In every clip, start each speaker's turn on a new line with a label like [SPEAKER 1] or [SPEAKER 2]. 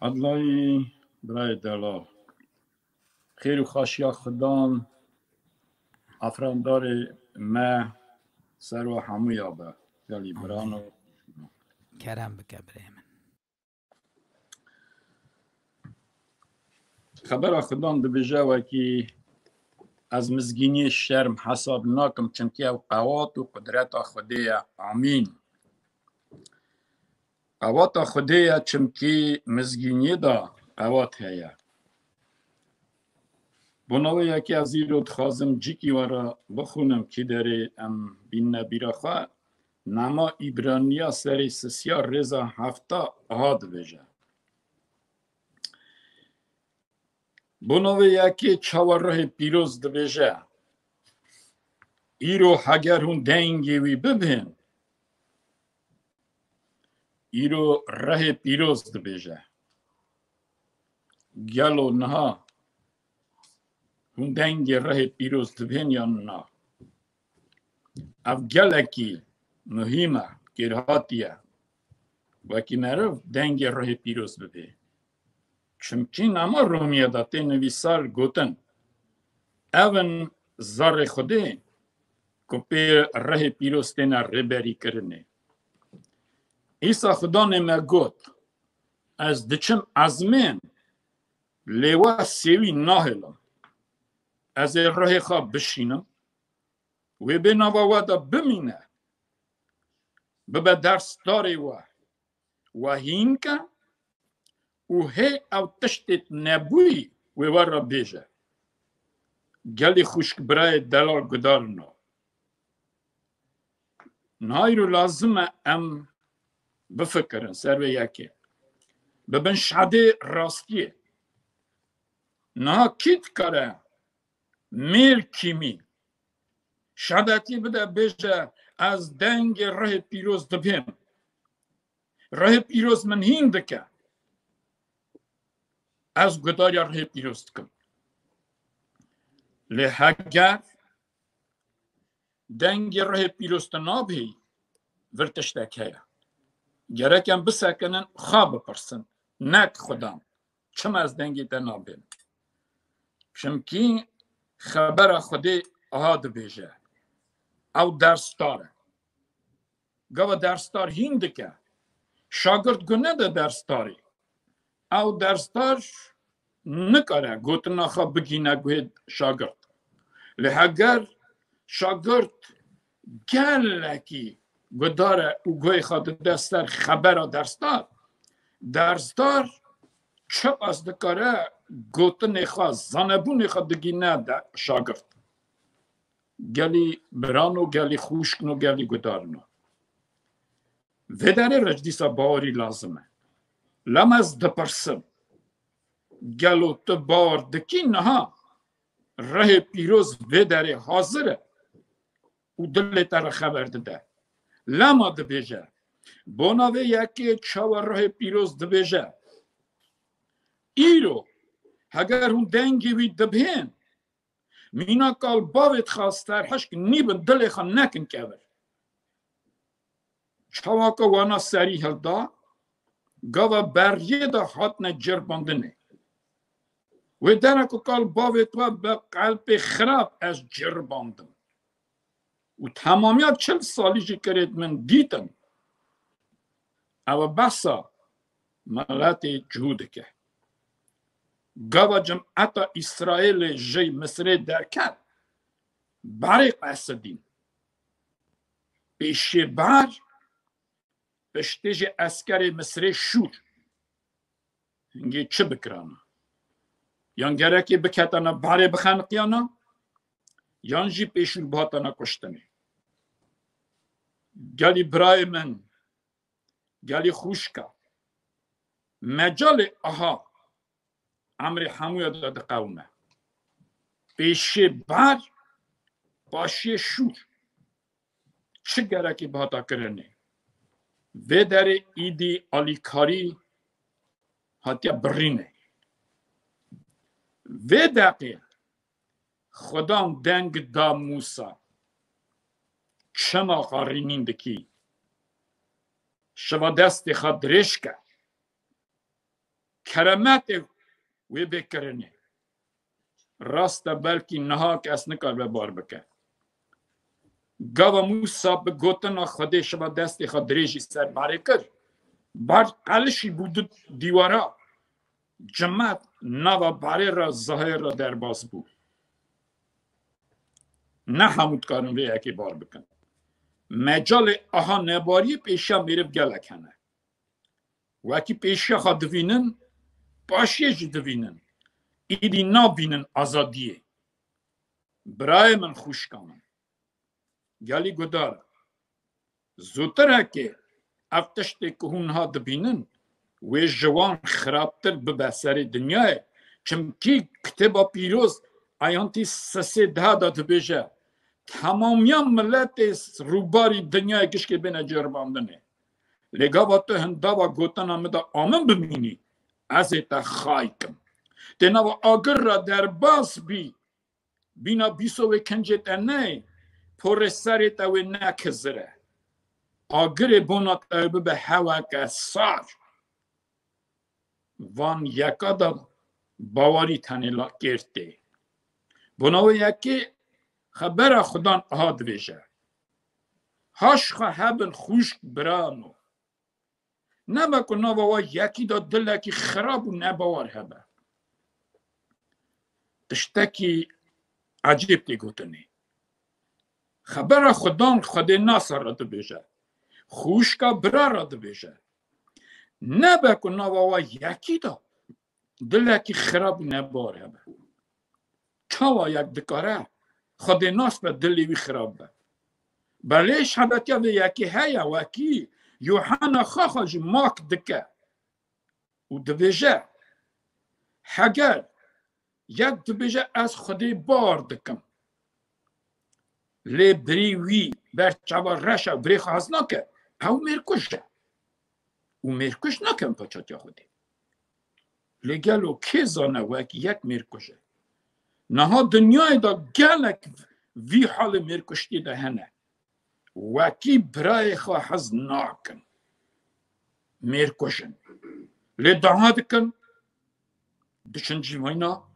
[SPEAKER 1] ادلای برای دلا خیر و خاشیا خدام افراندار ما سر و همو یابه گلی برانو
[SPEAKER 2] کرم بکه برای من.
[SPEAKER 1] خبر خدام دبیجه وکی از مزگینی شرم حساب ناکم چنکی او قوات و قدرت خودی آمین قوات خودی چنکی مزگینی دا قوات هیا بناوی یکی از این رو خازم جیکی وارا بخونم که داره ام بین نبیره خواه نما ایبرانیا سری سسیا رزا هفتا آهاد بجه بناوی یکی چاور راه پیروز دبیجه ایرو هگر هون دنگی وی ببین ایرو راه پیروز دبیجه گلو نها هون دنگی راه پیروز دبین یا نه اف گلکی مهمه گرهاتیه وکی مرف دنگی راه پیروز ببین چمکی نما رومیه داته نویسار گوتن اون زار خوده کپی راه پیروز تینا ربری کرنه ایسا خدا نمه گوت از دچم ازمین لیوا سیوی ناهلم از راه خواب بشینم و به نواوادا بمینه ببه درس داری و هینکه و هی او تشتت نبوی و ور بیجه گلی خوشک برای دلال گدارنو نایرو لازمه ام بفکرن سر و یکی ببین شده راستیه نه کیت کاره میل کیمی شدتی بده بیجه از دنگ راه پیروز دبیم راه پیروز من هیندکه از گداری راه پیروز کم لحگر دنگ راه پیروز نابی ورتشتکه گرکم بسکنن خواب پرسن نک خودم چم از دنگی تنابیم چمکی خبر خودی آهاد بیجه او درس داره گوه درس دار هیندکه شاگرد گونه ده درس داری او درس دارش نکاره گوتنا خواب بگینه گوید شاگرد لحگر شاگرد گلکی گداره او گوی خود دستر خبر درس دار چپ از دکاره گوتن خواه زنبون خواه دگینه ده شاگرد گلی برانو گلی خوشکنو گلی گدارنو و داره رجدیسا باوری لازمه لمز دپرسم گلو تبار دکی نها ره پیروز و داره حاضره او دلت را خبر ده لما دبیجه بناوه یکی چاور ره پیروز دبیجه ایرو اگر اون دنگی وی دبین مینا کال باوت خواستر هشک نیبن دل خان نکن کبر چواکا وانا سری هلدا گاوا بریه دا حاتن جرباندنه و درکو کال باوت و به قلب خراب از جرباندن و تمامیت 40 سالی جی کرد من دیدم او بسا ملت جهود که گاوا جمعت اسرائیل جی مصر درکت برای قصدین پیشی بر پشتیج اسکر مصر شور اینگه چه بکرانه یان گرکی بکتانا برای بخانقیانا یان جی پیشور باتانا کشتنی گلی برای من گلی خوشکا مجال آها امر هموی داد قومه پیشی بر باشی شور چه گرکی باتا کرنه و در ایدی آلیکاری هاتیا برینه و دقیق خدام دنگ دا موسا چما قارینین دکی شما دست خود رشکه کرامت وی بکرنه راست بلکی نها کس نکار به بار بکن گاوا موسا به گوتنا خودش و دست خود دریجی سر باره کرد بار قلشی بود دیوارا جماعت نوا باره را ظاهر را در باز بود نه همود کارم ریه که بار بکن مجال آها نباری پیشا میرف گلک هنه وکی پیشا خود دوینن باشیه جی دوینن ایدی نابینن آزادیه برای من خوش کامن گلی گدار زودتره که افتشتی که هونها دبینن و جوان خرابتر به سر دنیای چمکی کتبا پیروز آیانتی سسی ده داده بیشه تمامیان ملت روباری دنیای کشکی بینه جرباندنه لگا با تو هندا و گوتن آمده آمن بمینی از ایتا خایکم دینا و آگر را در باز بی بینا بیسو و کنجت نه پر سریت و نکزره آگر بونات او به هوا که سار وان یکا دا باوری تنیلا کرده بناو یکی خبر خودان آهاد ویشه هاش خواهبن خوشک برانو نبکو نباوا یکی دا دلکی خراب و نباور هبه تشتکی عجیب دی گوتنی خبر خودان خود ناصر را دو بیشه خوشکا برا را دو بیشه نبکو نباوا یکی دا دلکی خراب و نباور هبه چاوا یک دکاره خود ناس به دلی خراب به بله شبکه به یکی هیا وکی یوحنا خواهج ماک دکه و دویجه هگر یک دویجه از خودی بار دکم لی بری وی بر چوا رشه بری خواست نکه او مرکشه او مرکش نکم پچاتی خودی لی گلو که زانه وکی یک مرکشه نها دنیای دا گلک وی حال مرکشتی ده هنه وکی برای خواه حز ناکن مرکشن لی دعا دکن دشنجی وینا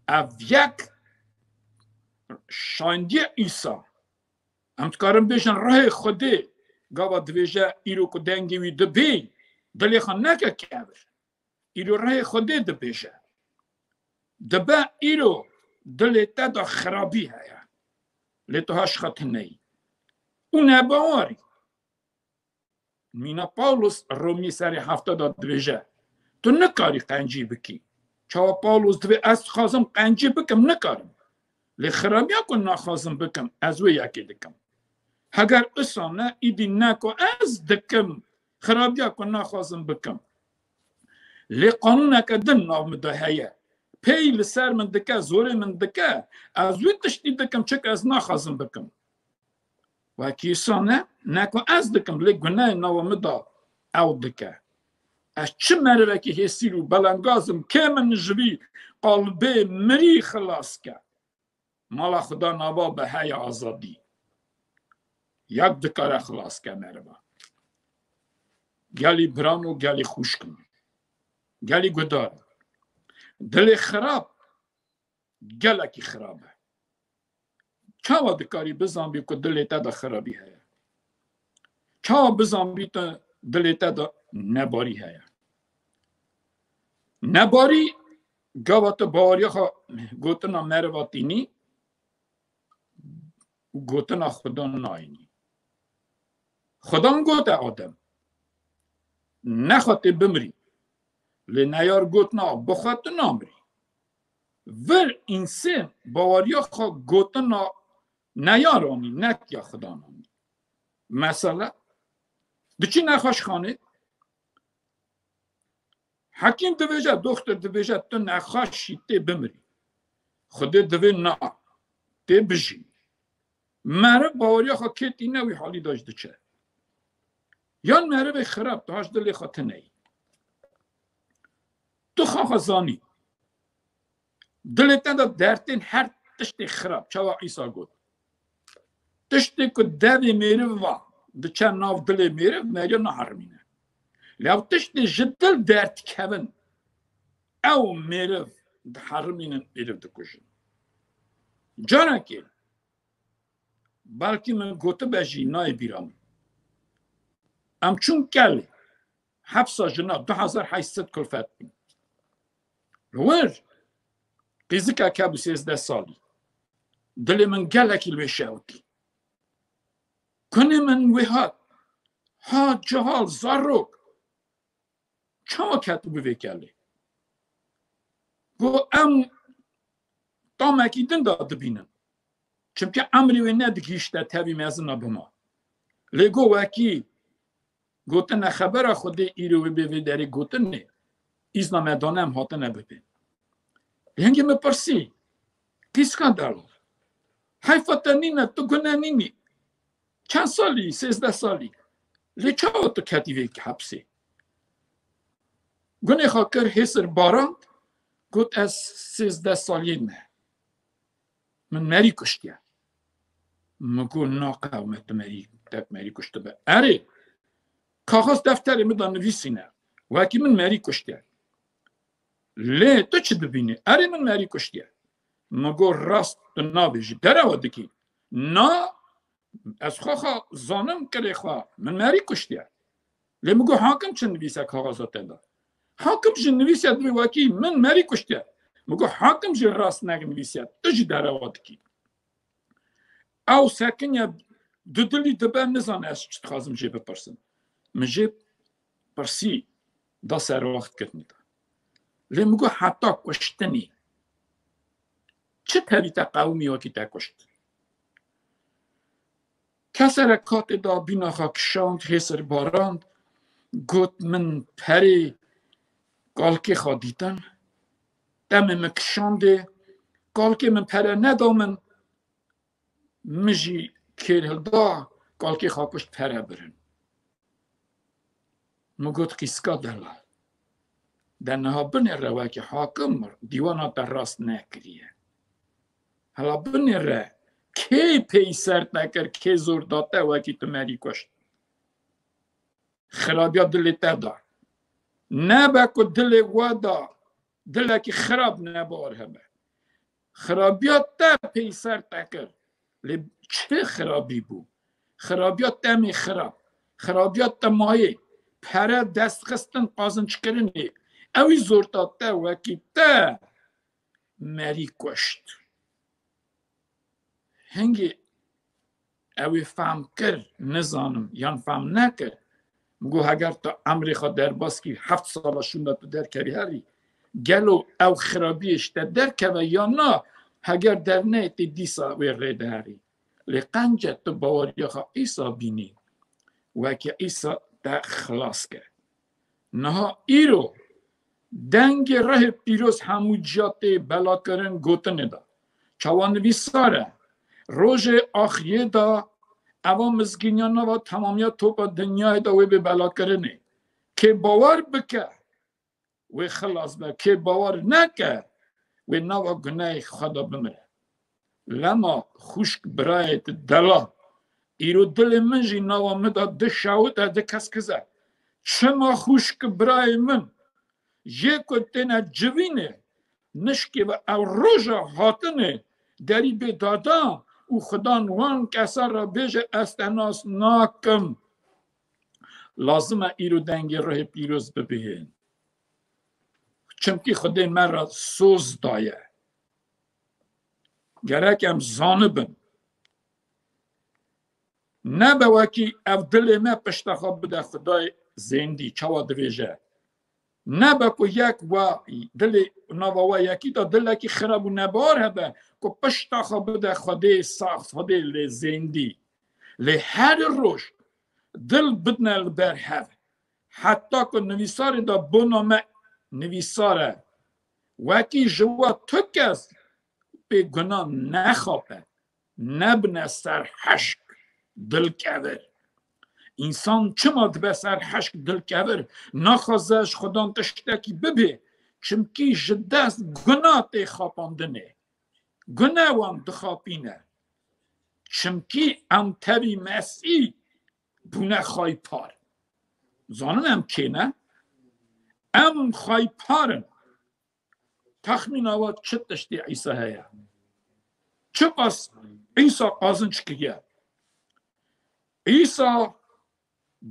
[SPEAKER 1] او یک شایندی ایسا امتکارم بیشن راه خوده گاوا دویجه ایرو که دنگی وی دبی دلی خواه نکه کبر ایرو راه خوده دبیشه دبا ایرو دلیتا دا خرابی هیا لیتو هاش خط نی اون نباوری مینا پاولوس رومی سری هفته دا دویجه تو نکاری قنجی بکی چاوا پاولوس دوی از خازم قنجی بکم نکارم لی خرابی کن نخازم بکم از وی یکی دکم اگر اسانه ایدی نکو از دکم خرابی کن نخازم بکم لی قانون اکا دن نام دا هیا پیل سر من دکه زوری من دکه از وی تشتی دکم چک از نخازم بکم و کیسانه نکو از دکم لی گناه نوام دا او دکه از چه مروه که حسی رو بلنگازم که من جوی قلبه مری خلاص که مالا خدا نوا به های آزادی یک دکاره خلاص که مروه گلی برانو گلی خوش کن گلی گدار دل خراب گلکی خرابه چاوا دکاری بزنبی که دلیتا دا خرابی هیا چاوا بزنبی تا دلیتا دا نباری هیا نباری گاوات باری خواه گوتنا مرواتینی گوتنا خدا ناینی خدا گوته آدم نخواهی بمری لی نیار گوتنا بخواه نامری ور انسان باوریا خواه گوتنا نیارانی نکیا خدا نامی مثلا دچی نخواش خانه حکیم دویجه دختر دویجه تو نخواشی تی بمری خود دوی نا تی بجی مره باوریا خواه کتی نوی حالی داشته چه یان مره به خراب تو هاش دلی خواه تنهی تو خواه زانی دلتن دا درتین هر تشتی خراب چوا عیسا گود تشتی که دوی میره و ده چه ناف دلی میره مریا نهارمینه لو تشتي جدل درت كبن او ميرف حرمين ميرف دكوشن جانا كي بلكي من قوت بجي ناي بيرام ام چون كالي حبسا جنا 2800 كلفات روير قيزكا كابو 13 سالي دلي من قالك الوشاوتي كوني من وهات ها جهال زاروك چما كاتبو ويكالي گو ام تامكي دن داد بينن چمكي امري وينه دگيشتا تابي مزنا بما لگو وكي گوتن خبر خودی ایرو به داری گوتن نه ایزنا مدانم هاتنه ببین هنگی مپرسی کیسکان دارو حیفتنینه تو گنانینی چند سالی 13 سالی لیچاو تو کتیوی که حبسی گونه خاکر حسر باراند گوت از 13 سالی نه من مری کشتیم مگو ناقومت مری کشته به اره کاغذ دفتری میدان نویسینه وکی من مری کشته لی تو چی ببینی؟ اره من مری کشته مگو راست نابیجی در آوادکی نا از خواه زانم کری خواه من مری کشته لی مگو حاکم چه نویسه کاغذات دا حاکم چه نویسه دوی وکی من مری کشته مگو حاکم چه راست نگ نویسه تو چی در آوادکی او سکن یا دودلی دبه نزانه از چی تخوازم جه بپرسن مجيب برسي دا سر وقت كتني دا لي مگو حتى كشتني چه تريتا قومي وكي تا كشت كسر كات دا بينا خاك شاند حسر باراند گوت من پري قالكي خاديتن دم مكشانده قالكي من پره ندامن مجي كيرهل دا قالكي خاكشت پره برن مگوت قیسکا دلا دنها بنره وکی حاکم دیوانا در راست نکریه حالا بنره کی پیسر نکر کی زور داته وکی تو مری کشت خرابیا دلتا دا نبکو دل وادا دلکی خراب نبار همه خرابیا تا پیسر تکر لی چه خرابی بو خرابیا تمی خرابیا تمایی پره دست خستن قازنچ کرنی اوی زورتاته وکی تا مری کشت هنگی اوی فهم کر نزانم یان فهم نکر مگو اگر تا امریکا در باز کی 7 سالشون دا تو در کری هری گلو او خرابیش در که یا نه اگر در نیت دیسا وی رده هری لقنجه تو باوری خواه ایسا بینی وکی ایسا تا خلاص کرد نه ایرو دنگ ره پیروز همو جاته بلا کرن گوتنه دا چوان ویساره روژ آخیه دا اوا مزگینیان و تمامیت توپا دنیای دا وی به بلا کرنه که باور بکه وی خلاص بکه که باور نکه وی نوا گناه خدا بمره لما خوشک برایت دلا ایرو دل من جی نوا مدا ده شاوت ده کس کزه چما خوشک برای من یکو تینا جوینه نشکی و او روژا حاطنه داری به دادا او خدا نوان کسا را بیجه استناس ناکم لازمه ایرو دنگی راه پیروز ببین چمکی خدا من را سوز دایه گرکم زانبن نه به وکی او دل ما پشتخواب بده خدای زندی چوا دویجه نه به که یک و دل نوا یکی دا دل که خراب و نبار هبه که پشتخواب بده خدای ساخت خدای زندی لی هر روش دل بدنه لبر هف حتی که نویسار دا بنامه نویساره وکی جوا تو کس به گناه نخوابه نبنه سر حشک دل کبر انسان چما به سر حشک دل کبر نخوازش خدا تشتکی ببه چمکی جدست گناه تی خواباندنه گناه وان دخوابینه چمکی ام تبی مسیح بونه خواهی پار زانن ام کنه ام خواهی پارن تخمین آواد چه تشتی عیسی هیا چه پس عیسی قازن چکیه عیسی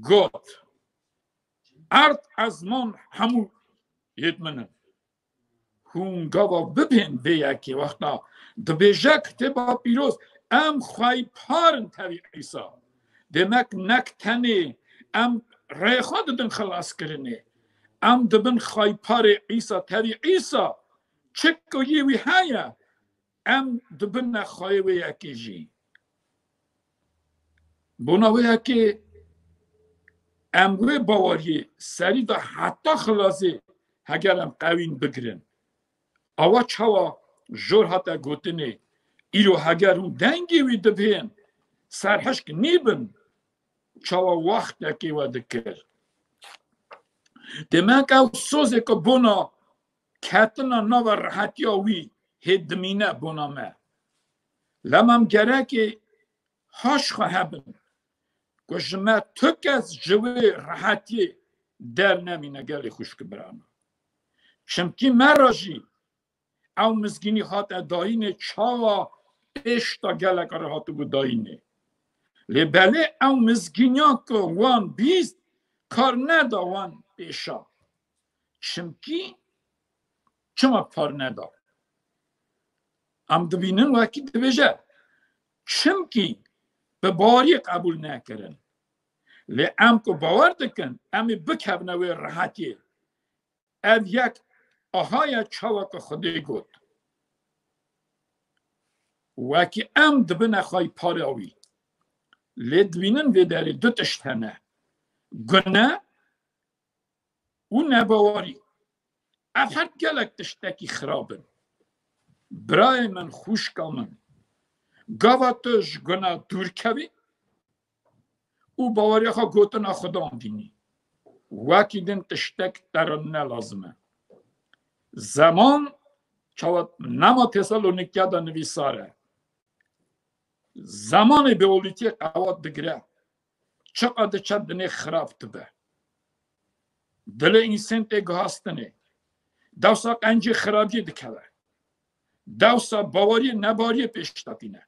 [SPEAKER 1] گفت ارد از من همو یدمنن هون گاوا ببین بیا که وقتا دبیجه کتبا پیروز ام خواهی پارن تاوی عیسی demek nekteni em reyxa didin xelas kirinê em dibin xayparê İsa tevî İsa çik ku yê wî heye em dibin ne xayê wê yekê jî bona wê yekê em wê bawariyê serî de heta xilasê heger em qewîn bigirin awa çawa jor hate gotinê îro heger hûn dengê wî dibên serhişk nîbin çawa wextekê we dikir demek ew sozê ku bona ketina nava rihetiya wî hê dimîne bona me lemem gerekê haş xwe hebin ku ji me tu kes ji wê rihetiyê dernemîne gelê xuşkibirana çimkî me ra jî ew mizgînî hate dayînê çawa pêşta gelek re hatibû dayînê lê belê ew mizgîniya ku wan bîst kar neda wan pêşa çimkî çima par neda em dibînin wekî dibêje çimkî bi bariyê qebûl nekirin lê em ku bawer dikin em ê bikevne wê rihetiyê ev yek ahaya çawa ku Xwedê got wekî em dibine xaypara wî lê dibînin vê derê du tişt hene gune û nebawarî ev her gelek tiştekî xirabin birayê min xwişka min gava tu ji guna dûrkevî û baweriya xwe gotina Xwedan bînî wekî din tiştek te ne lazim e zaman çawa nema Tesalonîkya da nivîsar e zamanê bêolîtiyê qewat digire çiqa diçe dinê xirab dibe dilê însan tê gihastinê dewsa qencê xirabiyê dikeve dewsa bawariyê nebariyê pêş datîne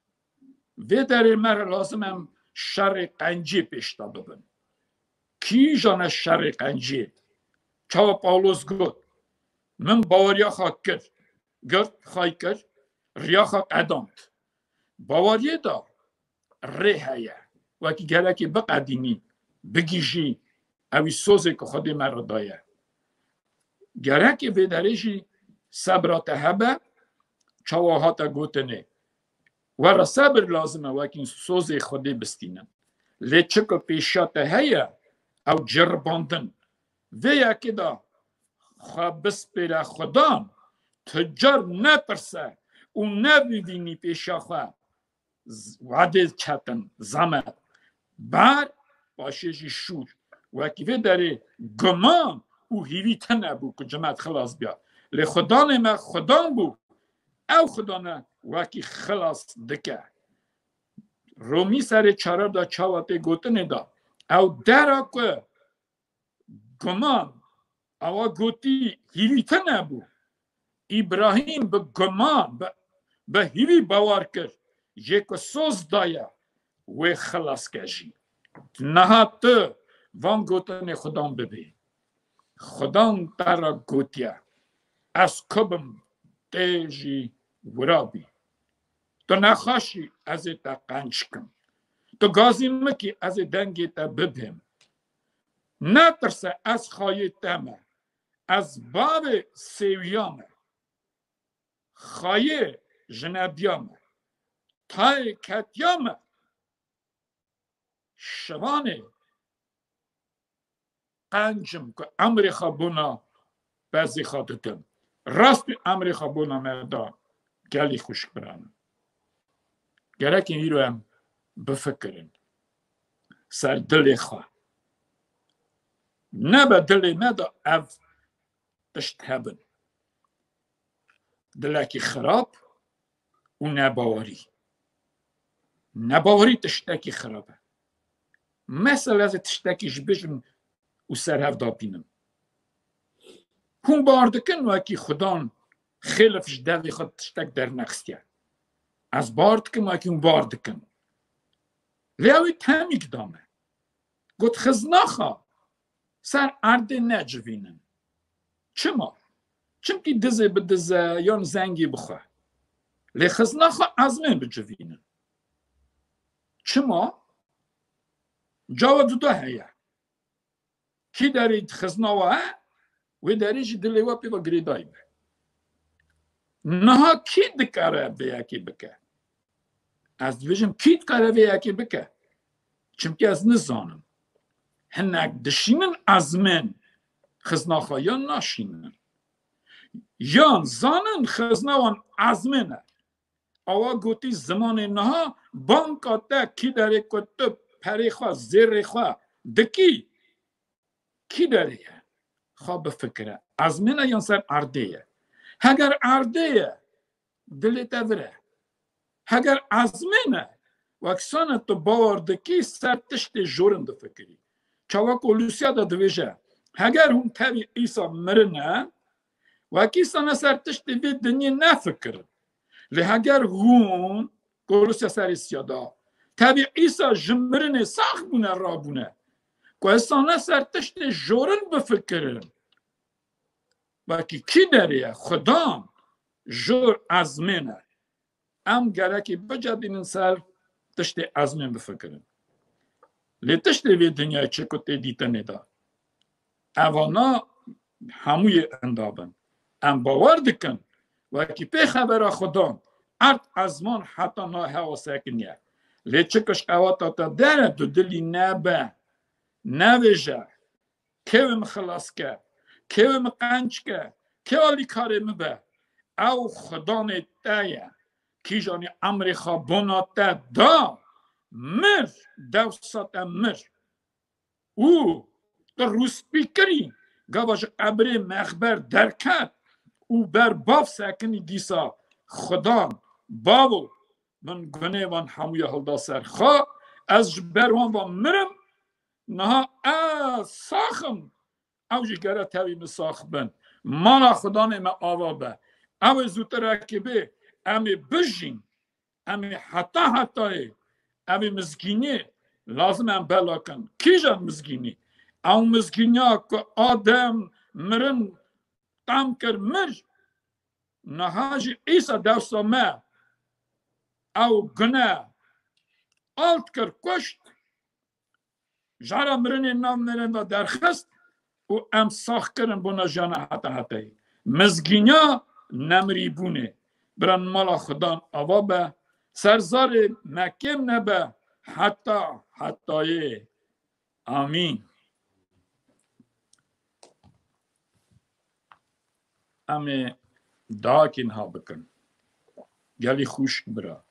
[SPEAKER 1] vê derê me re lazim em şerê qencê pêş da bibin kî jane şerê qencê çawa Pawlos got min baweriya xwe kir girt xay kir riya xwe qedand bawariyê da rê heye wekî gerekê biqedînî bigîjî ew sozê ku Xwedê me ra daye gerekê vê derê jî sebra te hebe çawa hate gotinê we re sebir lazim e wekî sozê Xwedê bistînin lê çi ku pêşiya te heye ew cirbandin vê yekê da xwe bispêre Xwedan tu car nepirse û nebîvînî pêşiya xwe wedê çetin zeme ber başê jî şûr wekî vê derê guman û hîvî te nebû ku cimet xilas biya lê Xwedanê me Xwedan bû ew Xwedane wekî xilas dike Romî serê çarar da çawa tê gotinê da ew dera ku guman awa gotî hîvî te nebû İbrahîm bi guman bi hîvî bawar kir jê ku soz daye wê xilas ke jî niha tu van gotinê Xwedan bibê Xwedan te ra gotiye ez kubim tê jî wira bî tu nexweşî ez ê te qenc kim tu gazî mikî ez ê dengê te bibêm netirse ez xayê te me ez bavê sêwiya me xayê jinebiya me tayê ketiya me şivanê qencim ku emrê xwe bûna bezê xwe dikim rastî emrê xwe bûna me da gelî xuşkibirane gerekê îro em bifikirin ser dilê xwe nebe dilê me da ev tişt hebin dilekî xirab û nebawarî nebawarî tiştekî xirab e mesela ez ê tiştekî ji bijim و سر هف دا بینم هون باردکن وکی خدان خیلفش دوی خود تشتک در نقصیه از باردکن وکی اون باردکن لیاوی تمیک دامه گوت خزناخا سر ارده نجوینن چما؟ چمکی دزه به دزه یان زنگی بخواه لی خزناخا ازمین بجوینن چما؟ جواب دو هیا کی دارید خزناوه و داریش دلیوه پی و گریدای به نه کی دکاره به یکی بکه از دویجم کی دکاره به یکی بکه چمکی از نزانم هنک دشینن از من خزناخا یا ناشینن یان زانن خزناوان از منه آوا گوتی زمان نها بانکا تا کی داره کتب پری خواه زیر خواه دکی کی داره خواه بفکره از منه یان سر ارده اگر ارده دلیت اوره اگر از منه وکسانه تو باوردکی سر تشت جورن دو فکری چاوا کولوسیا دا دویجه اگر هم تاوی ایسا مرنه وکی سانه سر تشت وی دنیا نفکرن لی اگر هم کولوسیا سر ایسیا دا تاوی ایسا جمرنه ساخ بونه را بونه که سانه سر تشت جورن بفکرن وکی کی داره خدام جور از منه ام گرکی بجدین سر تشت از من بفکرن لی تشت وی دنیا چه کتی دیتنه دا اوانا هموی اندابن ام باور دکن وکی پی خبر خدام ارد ازمان حتی نا هوا سکنیه لی چه کش قواتا تا داره دو دلی نبه نویجه کهویم خلاص که کهویم قنچ که که آلی کاریم به او خدا نتایه کی جانی امر خوابونات دا مر دوسات مر او در روز بیکری گواج قبر مخبر درکت او بر باف سکنی دیسا خدا باو من گنه وان هموی هلدا سر خواه از بروان وان مرم نه از ساخم او جگره تاوی مساخ بن مانا خدا نمه آوا به او زودتر که به امی بجین امی حتی امی مزگینی لازم ام بلا کن کی جان مزگینی او مزگینیا که آدم مرن قام کر مر نهاجی ایسا دوستا ما او گناه آلت کر کشت جارا مرن نام مرن و درخست و ام ساخ کرن بنا جانا حتی مزگینیا نمری بونه بران مالا خدان آوا به سرزار مکم نبه حتی آمین امی داکین ها بکن گلی خوش برا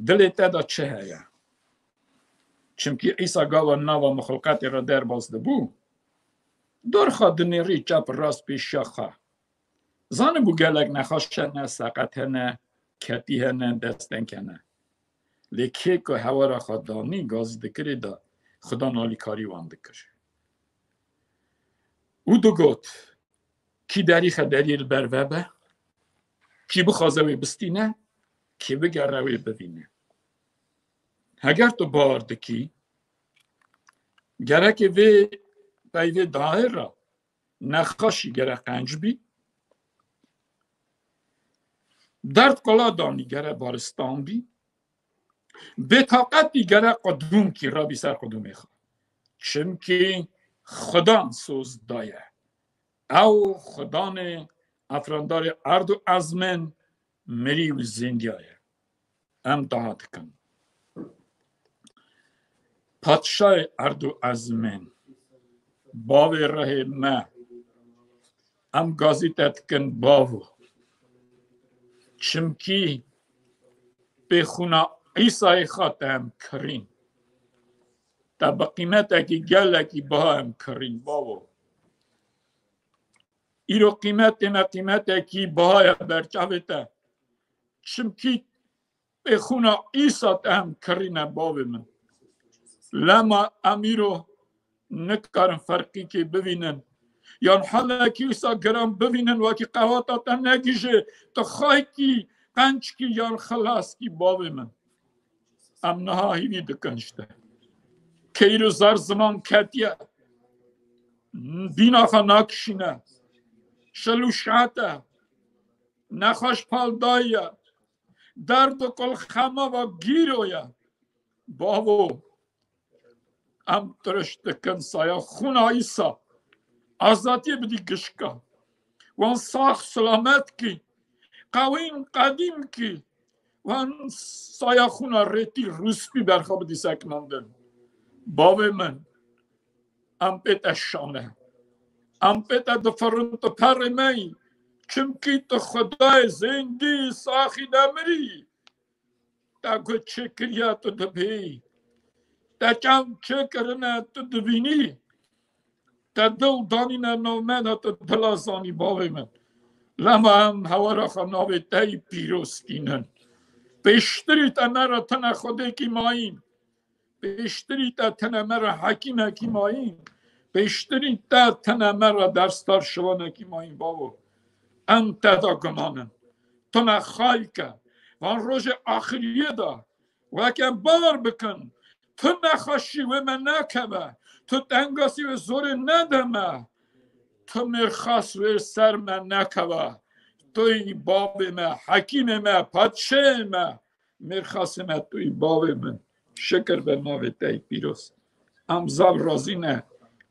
[SPEAKER 1] دلت دا چه هیا چمکی ایسا گاوا ناوا مخلوقات را در بازده بو دور خادنی ری چپ راست پیش شاخه زانه بو گلک نخواستنه ساقتنه کتیهنه دستن کنه لیکه که هوا را خدانی گاز دکری دا خدا نالی کاری وان دکر او دو گوت کی داری خداری البر وبه کی بخوازوی بستینه کی بگروی ببینه اگر تو باردکی گره که وی بایوی داهر را نخاشی گره قنج بی درد کلا دانی گره بارستان بی به طاقت دیگره قدوم کی را بی سر قدوم خواه چمکی خدا سوز دایه او خدا افراندار ارد و ازمن مری و زندیایه ام داد کن پادشاه ارد و ازمن باو ره ما ام گازی تتکن باو چمکی به خونا عیسی خاتم کرین تا با قیمت اکی گل اکی با هم کرین باو ایرو قیمت اکی با هم برچاوتا چمکی به خونا عیسی هم کرین باو من لما امیرو نکارن فرقی که ببینن یا حالا کیسا گرام ببینن و که قواتا تا نگیشه تا خواهی کی قنچ کی یا خلاص کی باوی من ام نهایی دکنشته کیرو زار زمان کتیه بینا خناکشینه شلوشاته نخوش پال دایه درد و کل خما و گیرویه باو ام ترشت کن سایا خون ایسا آزادی بدی گشکا وان ساخ سلامت کی قوین قدیم کی وان سایا خون ریتی روسپی برخواب دی سکناندن باو من ام پیتا شانه ام پیتا دفرن تو پر می چمکی تو خدای زندگی ساخی دمری تا گو چکریا تو دبی تا چم چکرنا تو دبینی تا دل دانینا نومنا تو دلازانی باوی من لما هم هوا را خناوی تایی پیروستینن پیشتری تا مرا تن خوده کی ماییم پیشتری تا تن مرا حکیم کی ماییم پیشتری تا تن مرا درستار شوانه کی ماییم باو انت دا گمانن تو نخواهی که وان روز آخریه دا وکن باور بکن تو نخواشی و من نکمه تو دنگاسی و زور ندمه تو مرخاص و سر من نکوه توی باب من حکیم من پادشه من مرخاص من توی باب من شکر به ناوی پیروز امزال رازی نه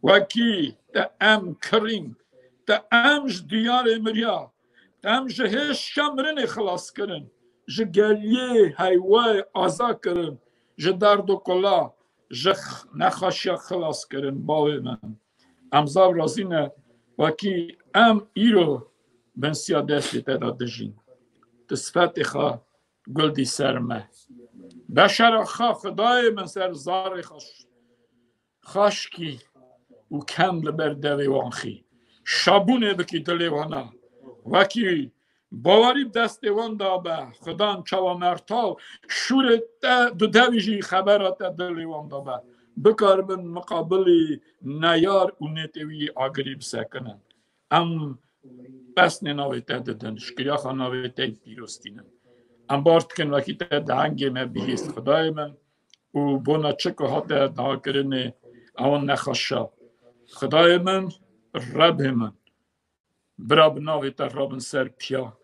[SPEAKER 1] وکی تا ام کریم تا امش دیار امریا تا امش هش شمرن خلاص کرن جه گلیه حیوه آزا کرن جه درد و کلا جه نخاشیا خلاص کرن باوی من امزال رازی نه وکی ام ایرو بن سیادستی تدا دجین تصفت خواه گل دی سرمه بشر خواه خدای من سر زار خاشکی و کم لبر دوی وانخی شابونه بکی دلیوانا وکی باوری دست وان دابه خدان چوا مرتال شور دو دویجی خبرات دلیوان دابه بکار من مقابلی نیار و نتوی آگریب سکنن ام بس نناوی تددن شکریا خاناوی تای پیروستینن ام بارد کن وکی دهنگی من بیست خدای من و بونا چکو حتی دها کرنه اوان نخاشا خدای من رب من براب ناوی تا رابن سر پیا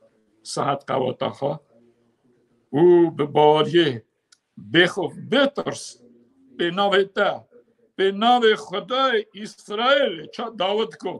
[SPEAKER 1] صحت قواتا خواه و به باریه بخوف بترس به ناوی تا به ناوی خدای اسرائیل چا داود کو